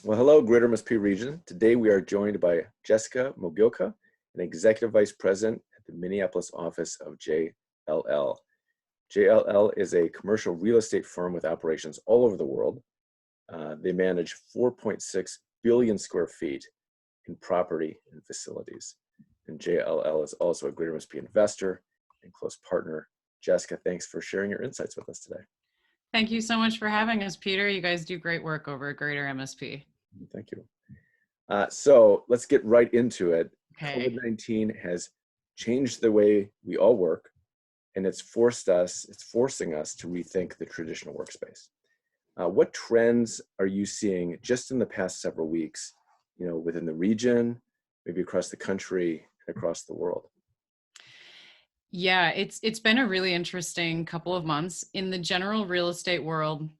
Well, hello, Greater MSP region. Today we are joined by Jessica Mogilka, an Executive Vice President at the Minneapolis office of JLL. JLL is a commercial real estate firm with operations all over the world. They manage 4.6 billion square feet in property and facilities. And JLL is also a Greater MSP investor and close partner. Jessica, thanks for sharing your insights with us today. Thank you so much for having us, Peter. You guys do great work over at Greater MSP. Thank you. So let's get right into it. Okay. COVID-19 has changed the way we all work, and it's forcing us to rethink the traditional workspace. What trends are you seeing just in the past several weeks, within the region, maybe across the country and across the world? Yeah, it's been a really interesting couple of months. In the general real estate world,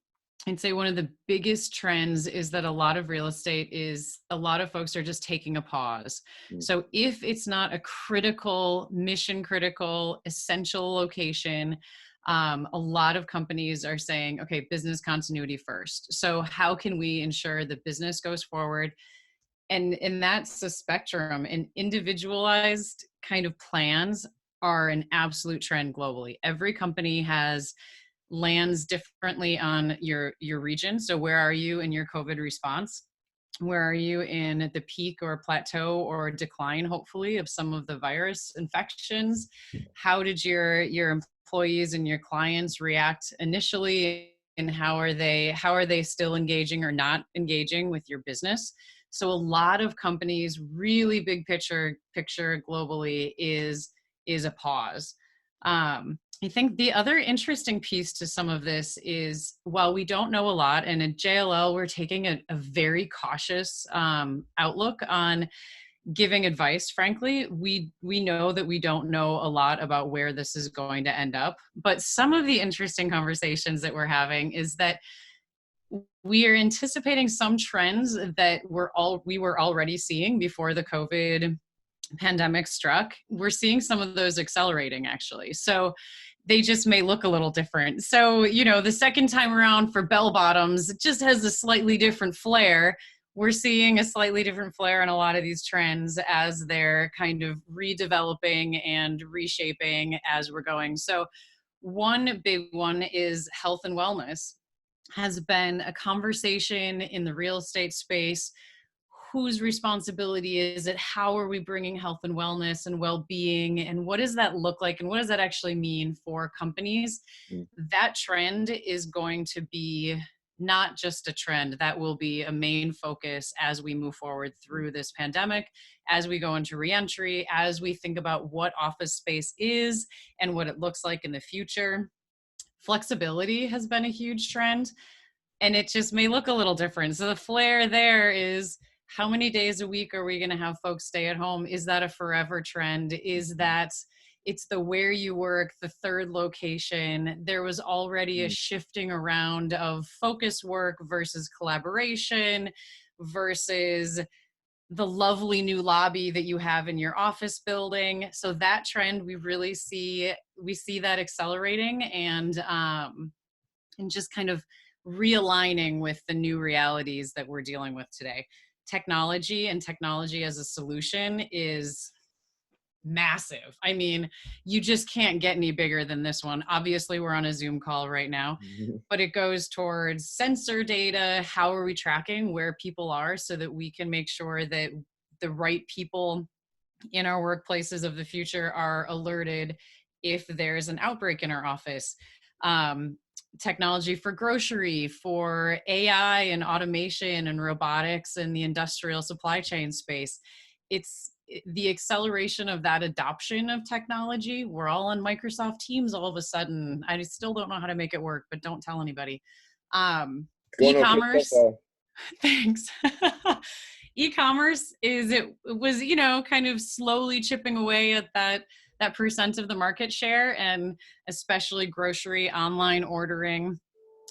I'd say one of the biggest trends is that a lot of folks are just taking a pause. So if it's not a critical, mission critical, essential location, a lot of companies are saying, okay, business continuity first. So how can we ensure the business goes forward? And that's a spectrum, and individualized kind of plans are an absolute trend globally. Every company lands differently on your region. So where are you in your COVID response? Where are you in the peak or plateau or decline, hopefully, of some of the virus infections? How did your employees and your clients react initially? And how are they still engaging or not engaging with your business? So a lot of companies, really big picture globally is a pause. I think the other interesting piece to some of this is, while we don't know a lot, and at JLL, we're taking a very cautious outlook on giving advice. Frankly, we know that we don't know a lot about where this is going to end up. But some of the interesting conversations that we're having is that we are anticipating some trends that we were already seeing before the COVID pandemic struck. We're seeing some of those accelerating, actually. So they just may look a little different. So, the second time around for bell bottoms, it just has a slightly different flair. We're seeing a slightly different flair in a lot of these trends as they're kind of redeveloping and reshaping as we're going. So one big one is health and wellness. Has been a conversation in the real estate space. Whose responsibility is it? How are we bringing health and wellness and well-being? And what does that look like? And what does that actually mean for companies? That trend is going to be not just a trend. That will be a main focus as we move forward through this pandemic, as we go into reentry, as we think about what office space is and what it looks like in the future. Flexibility has been a huge trend, and it just may look a little different. So the flair there is, how many days a week are we going to have folks stay at home? Is that a forever trend? Is that it's the where you work, the third location? There was already a shifting around of focus work versus collaboration versus the lovely new lobby that you have in your office building. So that trend, we see that accelerating and just kind of realigning with the new realities that we're dealing with today. Technology as a solution is massive. I mean, you just can't get any bigger than this one. Obviously, we're on a Zoom call right now, but it goes towards sensor data. How are we tracking where people are so that we can make sure that the right people in our workplaces of the future are alerted if there's an outbreak in our office? Technology for grocery, for AI and automation and robotics and the industrial supply chain space. It's the acceleration of that adoption of technology. We're all on Microsoft Teams all of a sudden. I still don't know how to make it work, but don't tell anybody. E-commerce. Thanks. E-commerce was kind of slowly chipping away at that percent of the market share, and especially grocery online ordering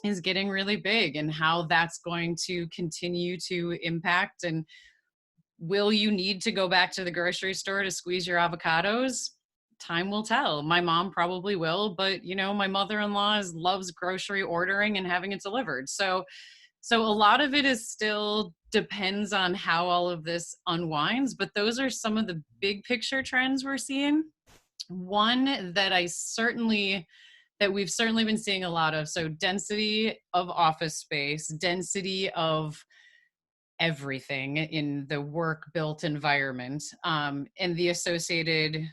is getting really big, and how that's going to continue to impact. And will you need to go back to the grocery store to squeeze your avocados? Time will tell. My mom probably will, but my mother-in-law loves grocery ordering and having it delivered. So So a lot of it is still depends on how all of this unwinds, but those are some of the big picture trends we're seeing. One that we've certainly been seeing a lot of, so density of office space, density of everything in the work built environment, and the associated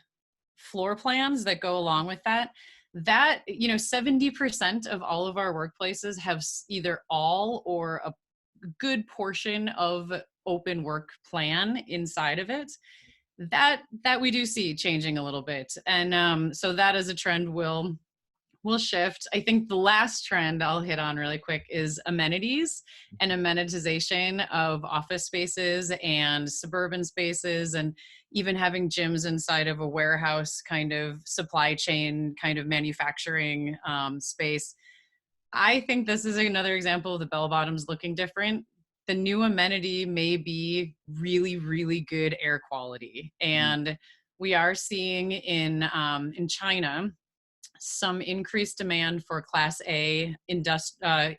floor plans that go along with that. 70% of all of our workplaces have either all or a good portion of open work plan inside of it. That we do see changing a little bit, and so that is a trend will shift. I think the last trend I'll hit on really quick is amenities and amenitization of office spaces and suburban spaces, and even having gyms inside of a warehouse kind of supply chain kind of manufacturing space. I think this is another example of the bell bottoms looking different. The new amenity may be really, really good air quality, and we are seeing in China some increased demand for Class A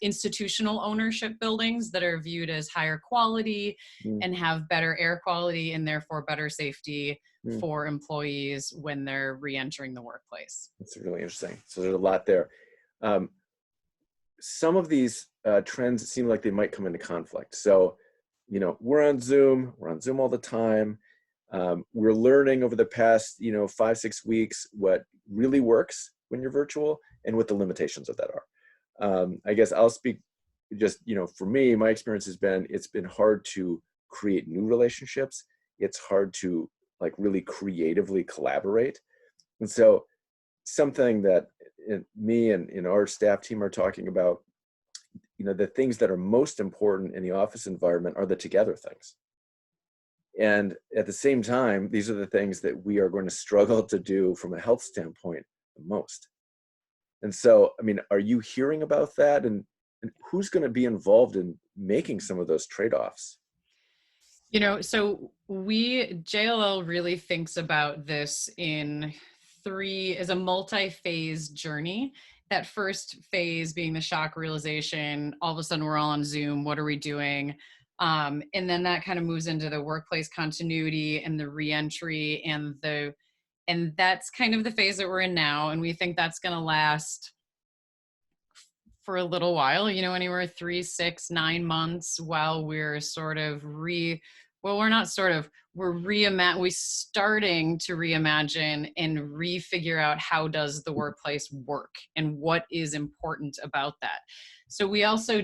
institutional ownership buildings that are viewed as higher quality Mm, and have better air quality and therefore better safety mm. for employees when they're re-entering the workplace. That's really interesting. So there's a lot there. Um, some of these trends seem like they might come into conflict. So, we're on Zoom all the time. We're learning over the past, 5, 6 weeks what really works when you're virtual and what the limitations of that are. I guess I'll speak just, for me, my experience has been, it's been hard to create new relationships. It's hard to like really creatively collaborate. And so something that me and our staff team are talking about, the things that are most important in the office environment are the together things. And at the same time, these are the things that we are going to struggle to do from a health standpoint the most. And so, I mean, are you hearing about that? And who's going to be involved in making some of those trade-offs? So JLL really thinks about this in three, as a multi-phase journey. That first phase being the shock realization, all of a sudden we're all on Zoom, what are we doing? And then that kind of moves into the workplace continuity and the reentry and that's kind of the phase that we're in now. And we think that's going to last for a little while, anywhere 3, 6, 9 months while we're sort of we're not sort of, we're starting to reimagine and refigure out how does the workplace work and what is important about that. So we also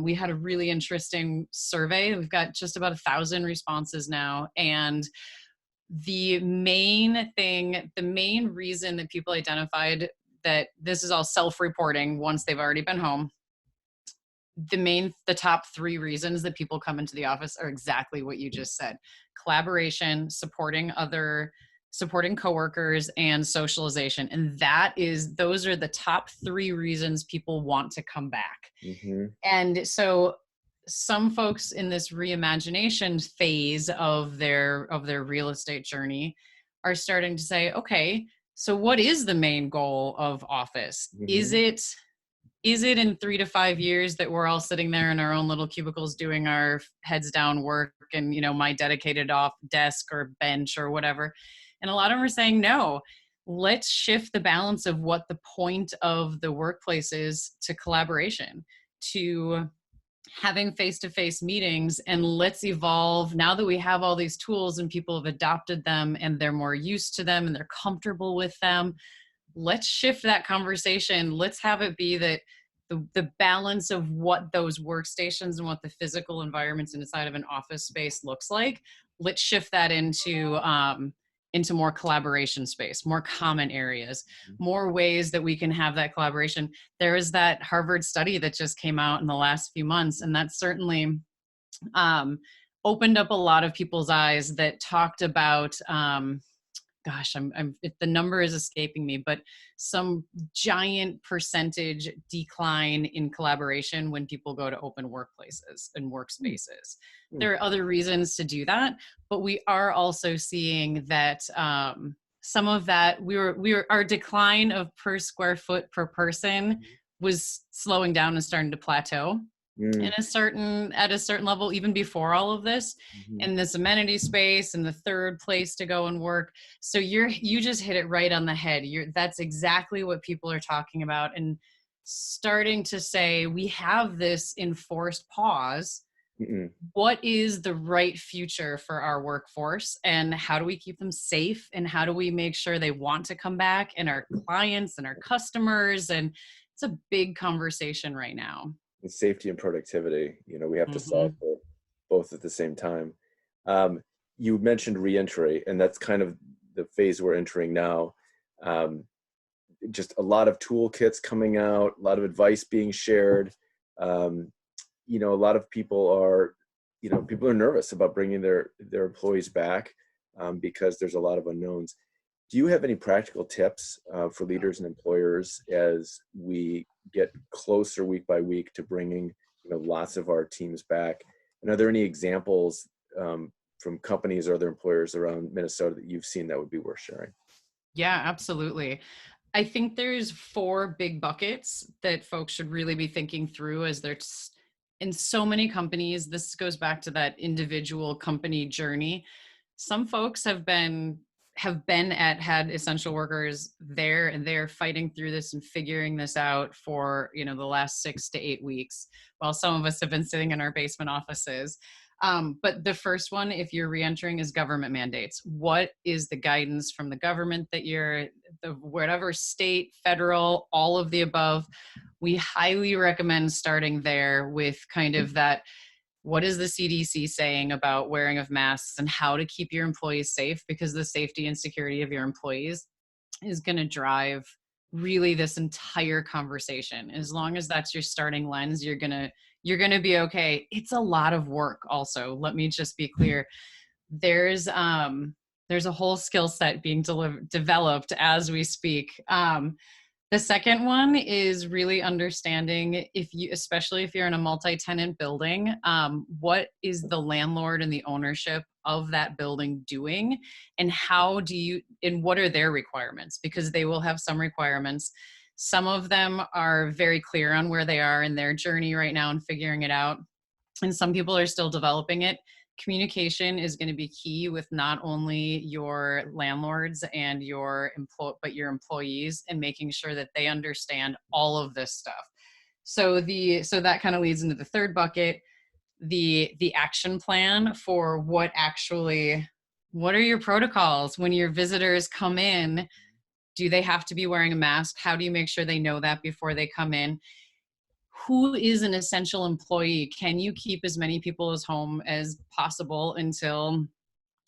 we had a really interesting survey. We've got just about 1,000 responses now. And the main reason that people identified that this is all self-reporting once they've already been home, the top 3 reasons that people come into the office are exactly what you just said: collaboration, supporting coworkers, and socialization. And those are the top 3 reasons people want to come back. Mm-hmm. And so some folks in this reimagination phase of their real estate journey are starting to say, okay, so what is the main goal of office? Mm-hmm. Is it in 3 to 5 years that we're all sitting there in our own little cubicles doing our heads down work and, my dedicated off desk or bench or whatever? And a lot of them are saying, no, let's shift the balance of what the point of the workplace is to collaboration, to having face-to-face meetings, and let's evolve now that we have all these tools and people have adopted them and they're more used to them and they're comfortable with them. Let's shift that conversation. Let's have it be that the balance of what those workstations and what the physical environments inside of an office space looks like. Let's shift that into more collaboration space, more common areas, more ways that we can have that collaboration. There is that Harvard study that just came out in the last few months, and that certainly opened up a lot of people's eyes that talked about the number is escaping me, but some giant percentage decline in collaboration when people go to open workplaces and workspaces. There are other reasons to do that, but we are also seeing that some of that our decline of per square foot per person was slowing down and starting to plateau. Mm, at a certain level, even before all of this, mhm. in this amenity space and the third place to go and work. So you just hit it right on the head. That's exactly what people are talking about, and starting to say we have this enforced pause. Mm-mm. What is the right future for our workforce, and how do we keep them safe, and how do we make sure they want to come back, and our clients and our customers? And it's a big conversation right now. And safety and productivity, we have to solve Hmm. for both at the same time. Um, you mentioned reentry, and that's kind of the phase we're entering now. Um, just a lot of toolkits coming out, a lot of advice being shared. Um, a lot of people are nervous about bringing their employees back, because there's a lot of unknowns. Do you have any practical tips for leaders and employers as we get closer week by week to bringing lots of our teams back? And are there any examples from companies or other employers around Minnesota that you've seen that would be worth sharing? Yeah, absolutely. I think there's four big buckets that folks should really be thinking through as in so many companies. This goes back to that individual company journey. Some folks had essential workers there, and they're fighting through this and figuring this out for the last 6 to 8 weeks, while some of us have been sitting in our basement offices. But the first one, if you're reentering, is government mandates. What is the guidance from the government that whatever state, federal, all of the above? We highly recommend starting there with kind of that. What is the CDC saying about wearing of masks and how to keep your employees safe? Because the safety and security of your employees is going to drive really this entire conversation. As long as that's your starting lens, you're going to be okay. It's a lot of work also. Let me just be clear. There's a whole skill set being developed as we speak. The second one is really understanding, especially if you're in a multi-tenant building, what is the landlord and the ownership of that building doing, and and what are their requirements? Because they will have some requirements. Some of them are very clear on where they are in their journey right now and figuring it out, and some people are still developing it. Communication is going to be key with not only your landlords and but your employees, and making sure that they understand all of this stuff. So that kind of leads into the third bucket, the action plan for what are your protocols when your visitors come in? Do they have to be wearing a mask? How do you make sure they know that before they come in? Who is an essential employee? Can you keep as many people as home as possible until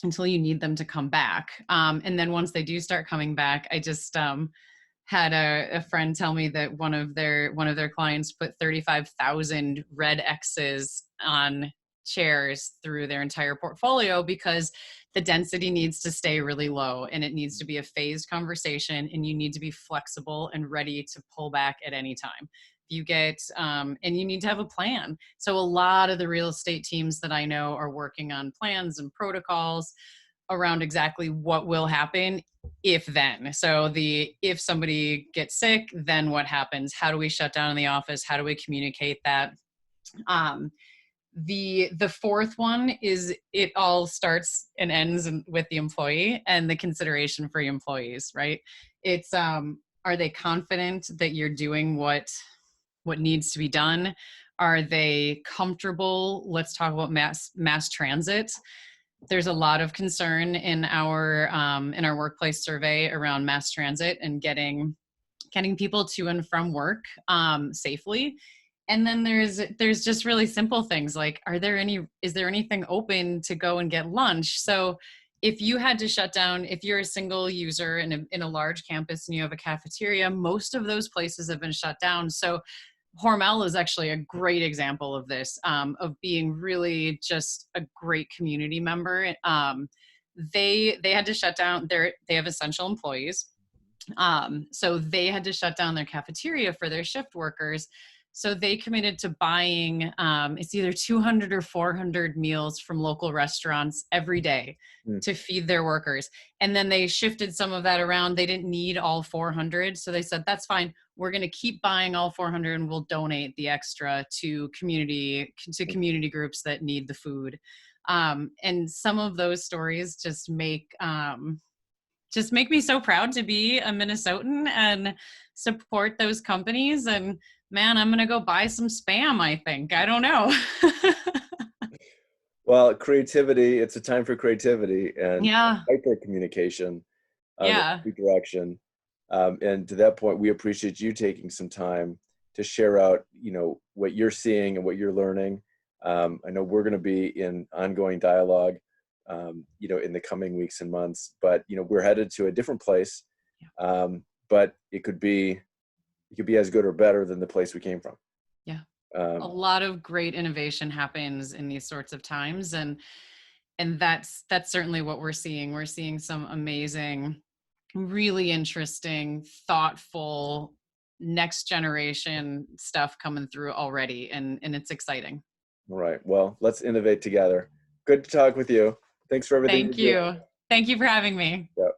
you need them to come back? And then once they do start coming back, I just had a friend tell me that one of their clients put 35,000 red X's on chairs through their entire portfolio, because the density needs to stay really low, and it needs to be a phased conversation, and you need to be flexible and ready to pull back at any time. And you need to have a plan. So a lot of the real estate teams that I know are working on plans and protocols around exactly what will happen if then. So if somebody gets sick, then what happens? How do we shut down in the office? How do we communicate that? Um, the fourth one is, it all starts and ends with the employee and the consideration for your employees, right? It's are they confident that you're doing what needs to be done? Are they comfortable? Let's talk about mass transit. There's a lot of concern in our workplace survey around mass transit and getting people to and from work safely. And then there's just really simple things like, is there anything open to go and get lunch? So if you had to shut down, if you're a single user in a large campus and you have a cafeteria, most of those places have been shut down. So Hormel is actually a great example of this, of being really just a great community member. They had to shut down they have essential employees. So they had to shut down their cafeteria for their shift workers, So they committed to buying, it's either 200 or 400 meals from local restaurants every day Mm. to feed their workers. And then they shifted some of that around. They didn't need all 400. So they said, that's fine. We're going to keep buying all 400 and we'll donate the extra to community groups that need the food. And some of those stories just make me so proud to be a Minnesotan and support those companies. And man, I'm going to go buy some Spam, I think. I don't know. Well, creativity, it's a time for creativity and Yeah. hyper communication in Yeah. every direction. And to that point, we appreciate you taking some time to share out, what you're seeing and what you're learning. I know we're going to be in ongoing dialogue, in the coming weeks and months, but, we're headed to a different place. But it could be as good or better than the place we came from. Yeah. A Um, lot of great innovation happens in these sorts of times. And that's certainly what we're seeing. We're seeing some amazing, really interesting, thoughtful, next generation stuff coming through already. And it's exciting. all right. Well, let's innovate together. Good to talk with you. Thanks for everything you're Thank doing. you. Thank you for having me. Yeah.